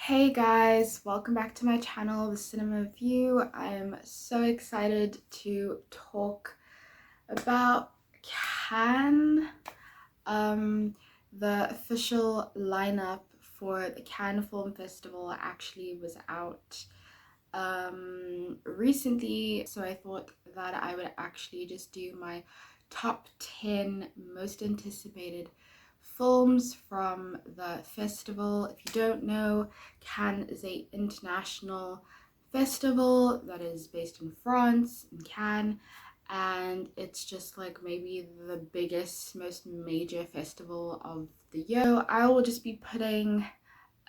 Hey guys, welcome back to my channel, The Cinema View. I'm so excited to talk about Cannes. The official lineup for the Cannes Film Festival actually was out recently, so I thought that I would actually just do my top 10 most anticipated films from the festival. If you don't know, Cannes is an international festival that is based in France, in Cannes, and it's just like maybe the biggest, most major festival of the year. So I will just be putting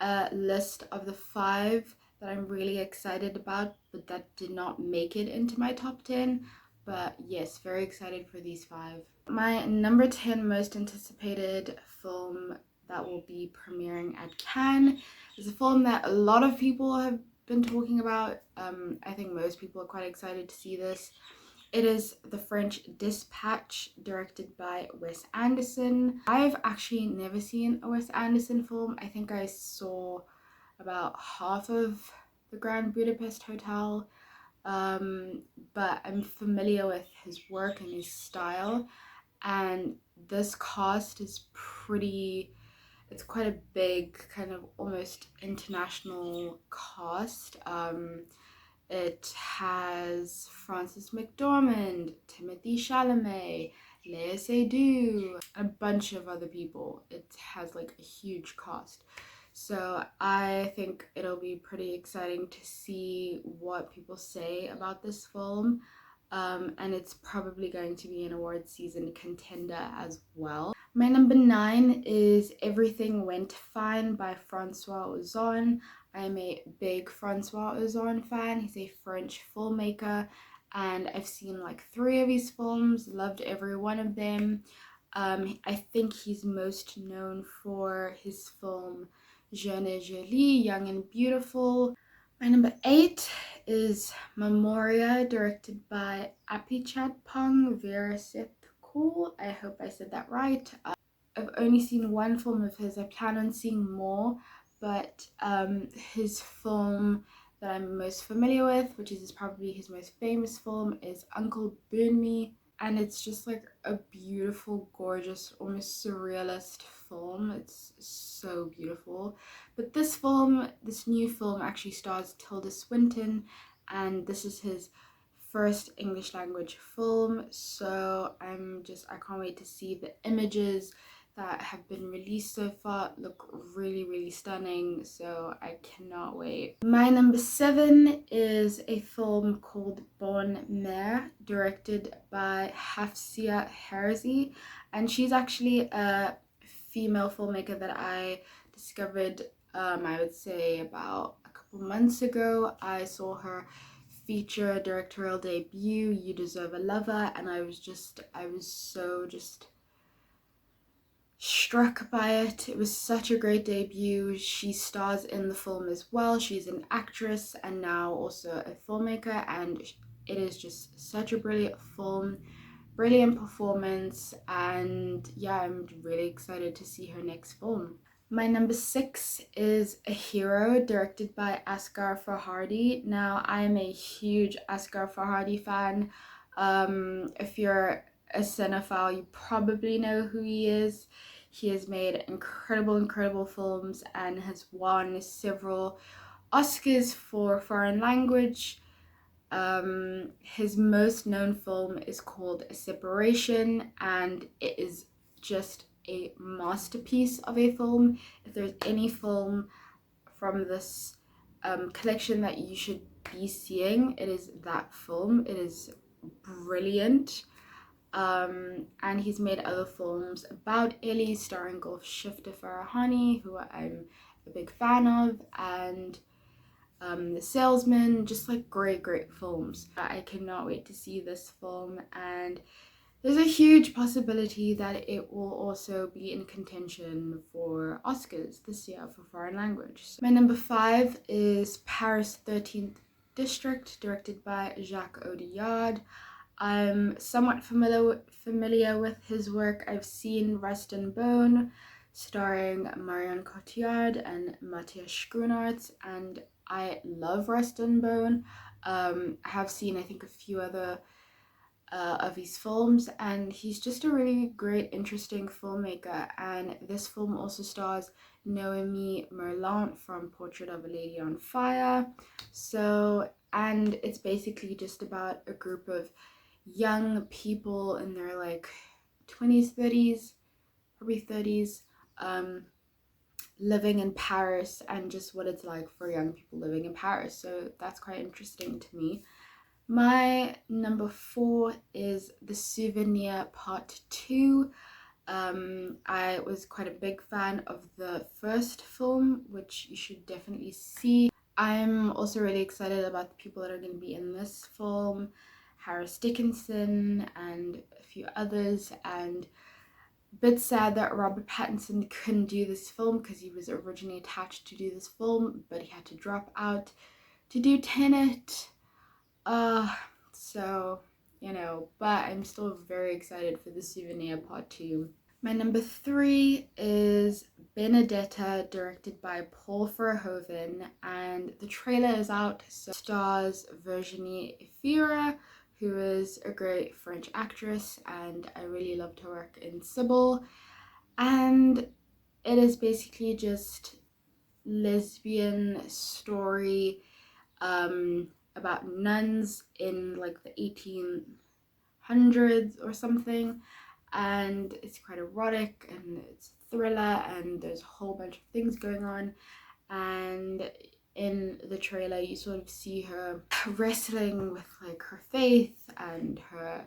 a list of the 5 that I'm really excited about, but that did not make it into my top 10. But yes, very excited for these 5. My number 10 most anticipated film that will be premiering at Cannes is a film that a lot of people have been talking about. I think most people are quite excited to see this. It is The French Dispatch, directed by Wes Anderson. I've actually never seen a Wes Anderson film. I think I saw about half of the Grand Budapest Hotel, but I'm familiar with his work and his style, and this cast is it's quite a big, kind of almost international cast. It has Frances McDormand, Timothy Chalamet, Léa Seydoux, a bunch of other people. It has like a huge cast. So I think it'll be pretty exciting to see what people say about this film. And it's probably going to be an award season contender as well. My number 9 is Everything Went Fine by Francois Ozon. I am a big Francois Ozon fan. He's a French filmmaker, and I've seen like 3 of his films, loved every one of them. I think he's most known for his film Jeune et Jolie, Young and Beautiful. My number 8 is Memoria, directed by Apichatpong Veerasethukur. I hope I said that right. I've only seen 1 film of his. I plan on seeing more, but his film that I'm most familiar with, which is probably his most famous film, is Uncle Burn Me, and it's just like a beautiful, gorgeous, almost surrealist film. It's so beautiful. But this new film actually stars Tilda Swinton, and this is his first English language film, so I can't wait to see the images that have been released so far. Look really stunning, so I cannot wait. My number 7 is a film called Bonne Mère, directed by Hafsia Herzi, and she's actually a female filmmaker that I discovered I would say about a couple months ago. I saw her feature directorial debut, You Deserve a Lover, and I was so struck by it. It was such a great debut. She stars in the film as well. She's an actress and now also a filmmaker, and it is just such a brilliant film, brilliant performance, and yeah, I'm really excited to see her next film. My number 6 is A Hero, directed by Asghar Farhadi. Now, I am a huge Asghar Farhadi fan. If you're a cinephile, you probably know who he is. He has made incredible films and has won several Oscars for foreign language. His most known film is called Separation, and it is just a masterpiece of a film. If there's any film from this collection that you should be seeing, it is that film. It is brilliant. And he's made other films about Ellie, starring Golshifter Farahani, who I'm a big fan of, and The Salesman, just like great films. I cannot wait to see this film, and there's a huge possibility that it will also be in contention for Oscars this year for foreign language. So my number 5 is Paris 13th District, directed by Jacques Audiard. I'm somewhat familiar with his work. I've seen Rust and Bone, starring Marion Cotillard and Matthias Schoenaerts, and I love Rust and Bone. I have seen, I think, a few other of his films, and he's just a really great, interesting filmmaker. And this film also stars Noémie Merlant from Portrait of a Lady on Fire. So, and it's basically just about a group of young people in their like 20s, 30s, probably 30s, living in Paris, and just what it's like for young people living in Paris. So that's quite interesting to me. My number 4 is The Souvenir Part 2. I was quite a big fan of the first film, which you should definitely see. I'm also really excited about the people that are going to be in this film, Harris Dickinson and a few others, and a bit sad that Robert Pattinson couldn't do this film because he was originally attached to do this film, but he had to drop out to do Tenet. So, you know, but I'm still very excited for The Souvenir Part 2. My number 3 is Benedetta, directed by Paul Verhoeven, and the trailer is out. So it stars Virginie Efira, who is a great French actress, and I really loved her work in Sybil. And it is basically just lesbian story about nuns in like the 1800s or something, and it's quite erotic and it's a thriller, and there's a whole bunch of things going on. And in the trailer you sort of see her wrestling with like her faith and her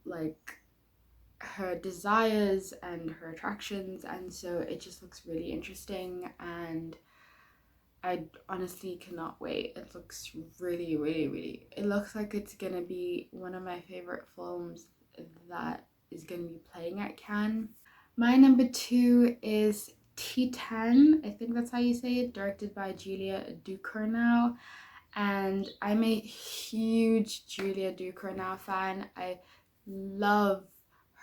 like her desires and her attractions, and so it just looks really interesting, and I honestly cannot wait. It looks really, really, really, it looks like it's gonna be one of my favorite films that is gonna be playing at Cannes. My number 2 is Titane, I think that's how you say it, directed by Julia Ducournau. And I'm a huge Julia Ducournau fan. I love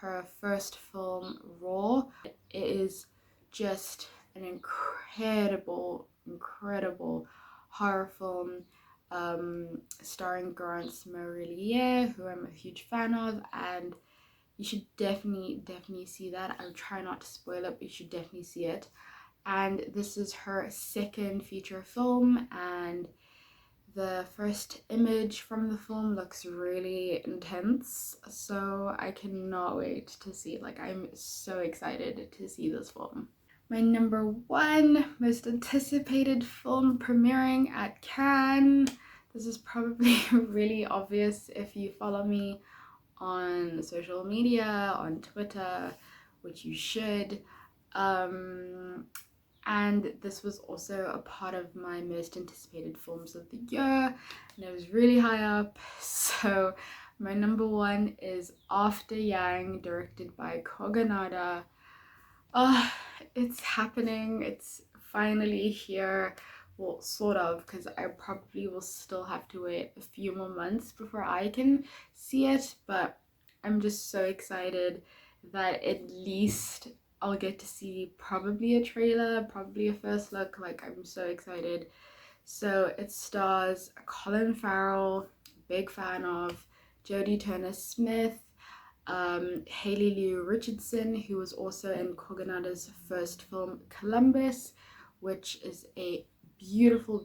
her first film, Raw. It is just an incredible horror film, starring Garance Marillier, who I'm a huge fan of, and you should definitely see that. I'll try not to spoil it, but you should definitely see it. And this is her second feature film, and the first image from the film looks really intense, so I cannot wait to see it. Like, I'm so excited to see this film. My number 1 most anticipated film premiering at Cannes. This is probably really obvious if you follow me on social media, on Twitter, which you should. And this was also a part of my most anticipated films of the year, and it was really high up. So my number 1 is After Yang, directed by Kogonada. It's happening, it's finally here. Well, sort of, because I probably will still have to wait a few more months before I can see it, but I'm just so excited that at least I'll get to see probably a trailer, probably a first look. Like, I'm so excited. So it stars Colin Farrell, big fan of, Jodie Turner-Smith, Haley Liu Richardson, who was also in Kogonada's first film, Columbus, which is a beautiful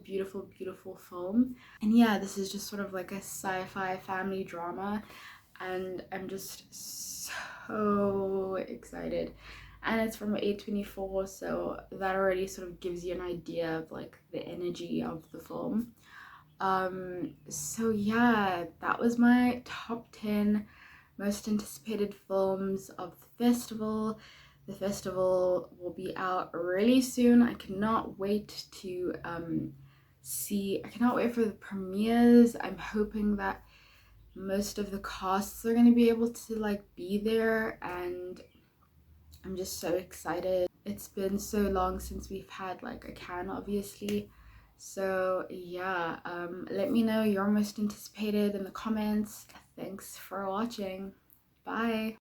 film. And yeah, this is just sort of like a sci-fi family drama, and I'm just so excited. And it's from A24, so that already sort of gives you an idea of like the energy of the film. So yeah, that was my top 10 most anticipated films of the festival. The festival will be out really soon. I cannot wait to I cannot wait for the premieres. I'm hoping that most of the casts are going to be able to like be there, and I'm just so excited. It's been so long since we've had like a Cannes, obviously. So yeah, let me know your most anticipated in the comments. Thanks for watching. Bye.